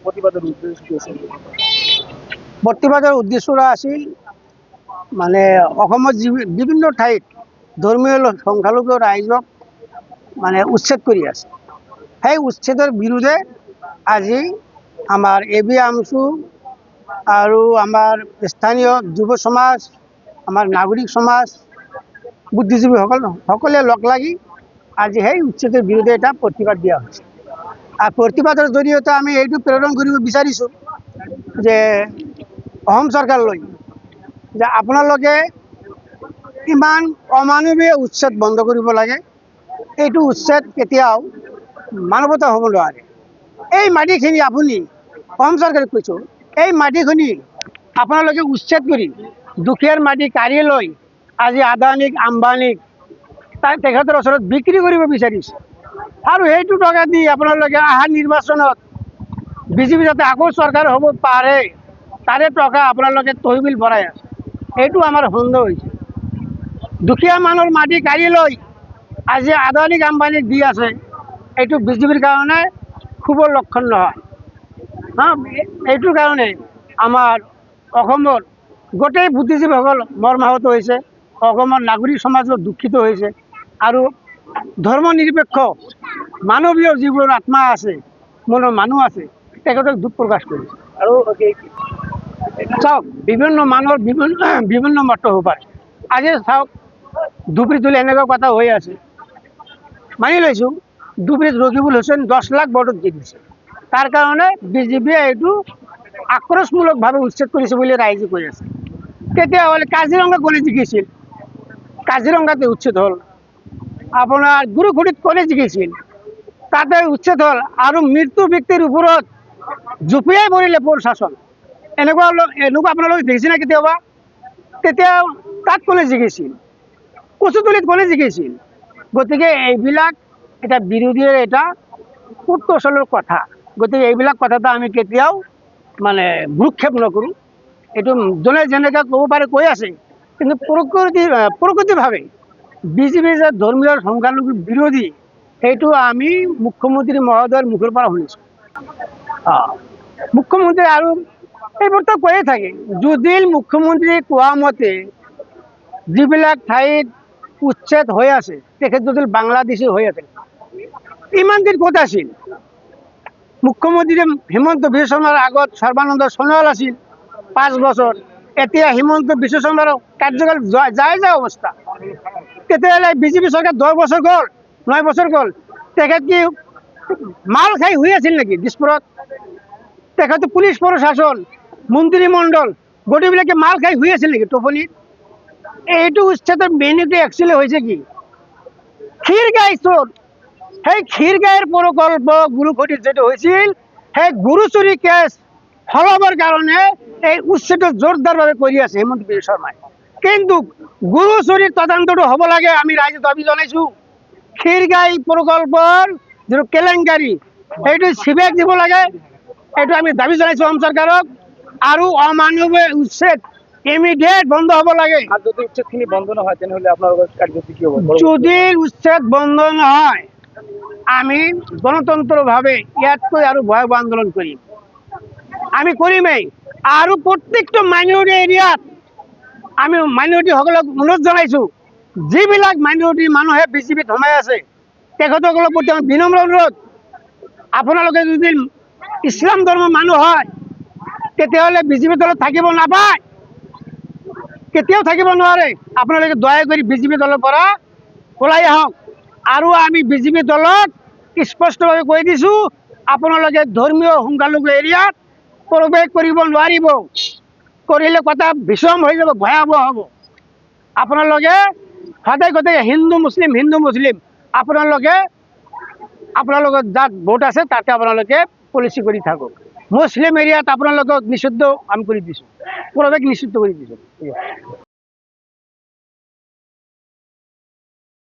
প্ৰতিবাদৰ উদ্দেশ্য কি আছিল? প্ৰতিবাদৰ উদ্দেশ্যৰা আছিল মানে অসমত বিভিন্ন ঠাইত ধৰ্মীয় সংখ্যালঘু ৰাইজক মানে উচ্ছেদ কৰি আছে। সেই উচ্ছেদৰ বিৰুদ্ধে আজি আমাৰ এবি আমচু আৰু আমাৰ স্থানীয় যুৱ সমাজ, আমাৰ নাগৰিক সমাজ, বুদ্ধিজীৱীসকল সকলে লগ লাগি আজি সেই উচ্ছেদৰ বিৰুদ্ধে এটা প্ৰতিবাদ দিয়া হৈছে। আৰু প্ৰতিবাদৰ জৰিয়তে আমি এইটো প্ৰেৰণ কৰিব বিচাৰিছোঁ যে অসম চৰকাৰলৈ যে আপোনালোকে ইমান অমানৱীয় উচ্ছেদ বন্ধ কৰিব লাগে। এইটো উচ্ছেদ কেতিয়াও মানৱতা হ'ব নোৱাৰে। এই মাটিখিনি আপুনি অসম চৰকাৰক কৈছোঁ, এই মাটিখিনি আপোনালোকে উচ্ছেদ কৰি দুখীয়াৰ মাটি কাঢ়ি লৈ আজি আদানীক আম্বানীক তেখেতৰ ওচৰত বিক্ৰী কৰিব বিচাৰিছে। আৰু সেইটো টকা দি আপোনালোকে অহা নিৰ্বাচনত বিজেপি যাতে আকৌ চৰকাৰ হ'ব পাৰে তাৰে টকা আপোনালোকে তহবিল ভৰাই আছে। এইটো আমাৰ সন্দেহ হৈছে। দুখীয়া মানুহৰ মাটি কাঢ়ি লৈ আজি আদানীক আম্বানীক দি আছে, এইটো বিজেপিৰ কাৰণে শুভ লক্ষণ নহয়। এইটোৰ কাৰণে আমাৰ অসমৰ গোটেই বুদ্ধিজীৱীসকল মৰ্মাহত হৈছে, অসমৰ নাগৰিক সমাজো দুখিত হৈছে আৰু ধৰ্ম নিৰপেক্ষ মানৱীয় যিবোৰ আত্মা আছে, মনৰ মানুহ আছে, তেখেতক দুখ প্ৰকাশ কৰিছে। আৰু চাওক, বিভিন্ন মানুহৰ বিভিন্ন মত হ'ব পাৰে। আজি চাওক, ধুবুৰীত তুলি এনেকুৱা কথা হৈ আছে, মানি লৈছোঁ ধুবুৰীত ৰকিবুল হুছেইন 10 লাখ ভোটত জিকিছে। তাৰ কাৰণে বিজেপিয়ে এইটো আক্ৰোশমূলকভাৱে উচ্ছেদ কৰিছে বুলি ৰাইজে কৈ আছে। তেতিয়াহ'লে কাজিৰঙা কোনে জিকিছিল? কাজিৰঙাতে উচ্ছেদ হ'ল। আপোনাৰ গুৰুকুটিত কোনে জিকিছিল? তাতে উচ্ছেদ হ'ল। আৰু মৃত্যু ব্যক্তিৰ ওপৰত জুপিয়াই পৰিলে প্ৰশাসন। এনেকুৱা আপোনালোকে দেখিছে না কেতিয়াবা? তেতিয়া তাত কোনে জিকিছিল? কচুতলিত কোনে জিকিছিল? গতিকে এইবিলাক এটা বিৰোধীৰ এটা কুটকৌশলৰ কথা। গতিকে এইবিলাক কথাটো আমি কেতিয়াও মানে ভ্ৰূক্ষেপ নকৰোঁ। এইটো যোনে যেনেকৈ ক'ব পাৰে কৈ আছে, কিন্তু প্ৰকৃতিভাৱে বিজেপি যে ধৰ্মীয় সংখ্যালঘু বিৰোধী, সেইটো আমি মুখ্যমন্ত্ৰী মহোদয়ৰ মুখৰ পৰা শুনিছোঁ। মুখ্যমন্ত্ৰী আৰু এইবোৰতো কৈয়ে থাকে। যদি মুখ্যমন্ত্ৰী কোৱা মতে যিবিলাক ঠাইত উচ্ছেদ হৈ আছে, তেখেত যদি বাংলাদেশী হৈ আছে, ইমান দিন ক'ত আছিল? মুখ্যমন্ত্ৰী হিমন্ত বিশ্ব শৰ্মাৰ আগত সৰ্বানন্দ সোণোৱাল আছিল 5 বছৰ। এতিয়া হিমন্ত বিশ্ব শৰ্মাৰ কাৰ্যকাল যায় অৱস্থা। তেতিয়াহ'লে বিজেপি চৰকাৰ 10 বছৰ গ'ল, 9 বছৰ গ'ল। তেখেত কি মাল খাই শুই আছিল নেকি দিছপুৰত? তেখেত পুলিচ প্ৰশাসন, মন্ত্ৰীমণ্ডল গোটেইবিলাকে মাল খাই শুই আছিল নেকি টোপনিত? এইটো উচ্ছেদৰ মেইনটো একচুৱেলি হৈছে কি? ক্ষীৰগাই চোৰ। সেই ক্ষীৰগাইৰ প্ৰকল্প গুৰুকুটিত যেটো হৈছিল, সেই গুৰু চুৰি কেছ সলাবৰ কাৰণে এই উচ্ছেদটো জোৰদাৰভাৱে কৰি আছে হিমন্ত বিশ্ব শৰ্মাই। কিন্তু গুৰু চুৰিৰ তদন্তটো হ'ব লাগে। আমি ৰাইজে দাবী জনাইছোঁ। ক্ষীৰগাই প্ৰকল্পৰ যিটো কেলেংকাৰী, সেইটো চিবিআইক দিব লাগে। এইটো আমি দাবী জনাইছোঁ অসম চৰকাৰক। আৰু অমানৱীয় উচ্ছেদ ইমিডিয়েট বন্ধ হ'ব লাগে। আৰু যদি উচ্ছেদখিনি বন্ধ নহয় তেনেহ'লে আপোনালোকৰ কাৰ্যসূচী কি হ'ব? যদি উচ্ছেদ বন্ধ নহয়, আমি গণতন্ত্ৰভাৱে ইয়াতকৈ আৰু ভয়াৱহ আন্দোলন কৰিম। আমি কৰিমেই। আৰু প্ৰত্যেকটো মাইনৰিটি এৰিয়াত আমি মাইনৰিটিসকলক অনুৰোধ জনাইছোঁ, যিবিলাক মাইনৰিটি মানুহে বিজেপিত সোমাই আছে, তেখেতসকলৰ প্ৰতি আমাৰ বিনম্ৰ অনুৰোধ, আপোনালোকে যদি ইছলাম ধৰ্মৰ মানুহ হয়, তেতিয়াহ'লে বিজেপি দলত থাকিব নাপায়, কেতিয়াও থাকিব নোৱাৰে। আপোনালোকে দয়া কৰি বিজেপি দলৰ পৰা ওলাই আহক। আৰু আমি বিজেপি দলত স্পষ্টভাৱে কৈ দিছোঁ, আপোনালোকে ধৰ্মীয় সংখ্যালঘু এৰিয়াত প্ৰৱেশ কৰিব নোৱাৰিব। কৰিলে কথা বিষম হৈ যাব, ভয়াৱহ হ'ব। আপোনালোকে সদায় গতিকে হিন্দু মুছলিম আপোনালোকৰ যাত ভোট আছে তাতে আপোনালোকে পলিচি কৰি থাকক। মুছলিম এৰিয়াত আপোনালোকক নিষিদ্ধ আমি কৰি দিছোঁ, প্ৰৱেশ নিষিদ্ধ কৰি দিছোঁ।